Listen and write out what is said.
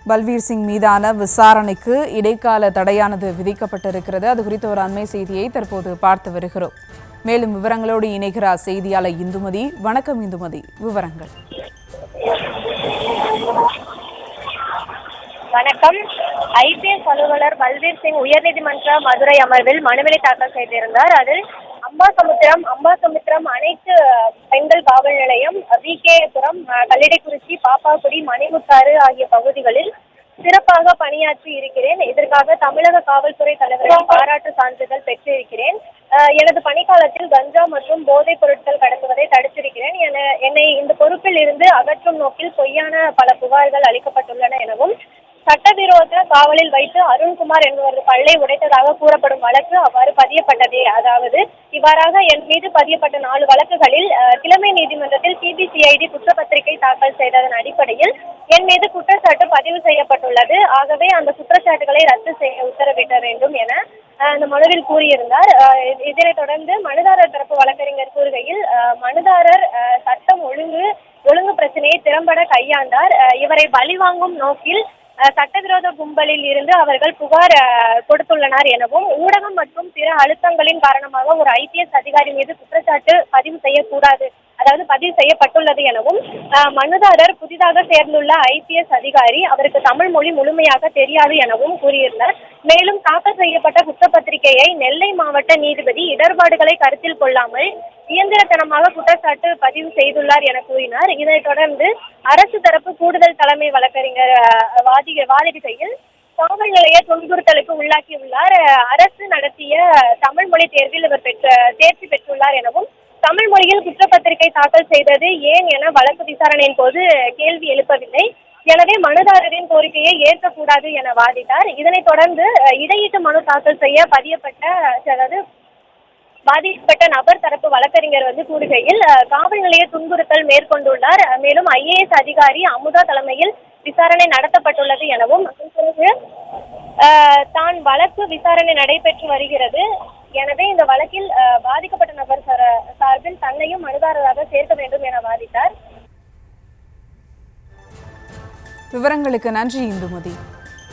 பல்வீர் சிங் மீதான விசாரணைக்கு இடைக்கால தடையானது விதிக்கப்பட்டிருக்கிறது. அது குறித்த ஒரு அண்மை செய்தியை தற்போது பார்த்து வருகிறோம். மேலும் விவரங்களோடு இணைகிறார் செய்தியாளர் இந்துமதி. வணக்கம் இந்துமதி, விவரங்கள். வணக்கம். ஐபிஎஸ் அலுவலர் பல்வீர் சிங் உயர்நீதிமன்ற மதுரை அமர்வில் மனுவினை தாக்கல் செய்திருந்தார். அதில் அம்பாசமுத்திரம் அனைத்து பெண்கள் காவல் நிலையம், விகேபுரம், கல்லிடைக்குறிச்சி, பாப்பாக்குடி, மணிமுத்தாறு ஆகிய பகுதிகளில் சிறப்பாக பணியாற்றி இருக்கிறேன். இதற்காக தமிழக காவல்துறை தலைவரின் பாராட்டு சான்றிதழ் பெற்றிருக்கிறேன். எனது பணிக்காலத்தில் கஞ்சா மற்றும் போதைப் பொருட்கள் கடத்துவதை தடுத்திருக்கிறேன். என்னை இந்த பொறுப்பில் இருந்து அகற்றும் நோக்கில் பொய்யான பல புகார்கள் அளிக்கப்பட்டுள்ளன எனவும், சட்டவிரோத காவலில் வைத்து அருண்குமார் என்பவரது பல்லை உடைத்ததாக கூறப்படும் வழக்கு அவ்வாறு பதியப்பட்டதே. அதாவது இவ்வாறாக என் மீது பதியப்பட்ட 4 வழக்குகளில் கிழமை நீதிமன்றத்தில் சிபிசிஐடி குற்றப்பத்திரிகை தாக்கல் செய்ததன் அடிப்படையில் என் மீது குற்றச்சாட்டு பதிவு செய்யப்பட்டுள்ளது. ஆகவே அந்த குற்றச்சாட்டுகளை ரத்து செய்ய உத்தரவிட வேண்டும் என அந்த மனுவில் கூறியிருந்தார். இதனைத் தொடர்ந்து மனுதாரர் தரப்பு வழக்கறிஞர் கூறுகையில், மனுதாரர் சட்டம் ஒழுங்கு பிரச்சனையை திறம்பட கையாண்டார். இவரை பழிவாங்கும் நோக்கில் சட்டவிரோத கும்பலில் இருந்து அவர்கள் புகார் கொடுத்துள்ளனர் எனவும், ஊடகம் மற்றும் பிற அழுத்தங்களின் காரணமாக ஒரு ஐபிஎஸ் அதிகாரி மீது குற்றச்சாட்டு பதிவு செய்யப்பட்டுள்ளது எனவும், மனுதாரர் புதிதாக சேர்ந்துள்ள ஐபிஎஸ் அதிகாரி, அவருக்கு தமிழ் மொழி முழுமையாக தெரியாது எனவும் கூறியிருந்தார். மேலும் தாக்கல் செய்யப்பட்ட குற்றப்பத்திரிகையை நெல்லை மாவட்ட நீதிபதி இடர்பாடுகளை கருத்தில் கொள்ளாமல் இயந்திரத்தனமாக குற்றச்சாட்டு பதிவு செய்துள்ளார் என கூறினார். இதனைத் தொடர்ந்து அரசு தரப்பு கூடுதல் தலைமை வழக்கறிஞர் வாதிடுகையில், காவல் நிலைய துன்புறுத்தலுக்கு உள்ளாக்கியுள்ளார். அரசு நடத்திய தமிழ் மொழி தேர்வில் இவர் தேர்ச்சி பெற்றுள்ளார் எனவும், தமிழ் மொழியில் குற்றப்பத்திரிகை தாக்கல் செய்தது ஏன் என வழக்கு விசாரணையின் போது கேள்வி எழுப்பவில்லை. எனவே மனுதாரரின் கோரிக்கையை ஏற்கக்கூடாது என வாதிட்டார். இதனைத் தொடர்ந்து இடையீட்டு மனு தாக்கல் செய்ய பாதிக்கப்பட்ட நபர் தரப்பு வழக்கறிஞர் கூறுகையில், காவல் நிலைய துன்புறுத்தல் மேற்கொண்டுள்ளார். மேலும் ஐஏஎஸ் அதிகாரி அமுதா தலைமையில் விசாரணை நடத்தப்பட்டுள்ளது எனவும், தான் வழக்கு விசாரணை நடைபெற்று வருகிறது. எனவே இந்த வழக்கில் பாதிக்கப்பட்ட நபர் சார்பில் தன்னையும் மனுதாரராக சேர்க்க வேண்டும் என வாதிட்டார். விவரங்களுக்கு நன்றி இந்துமதி.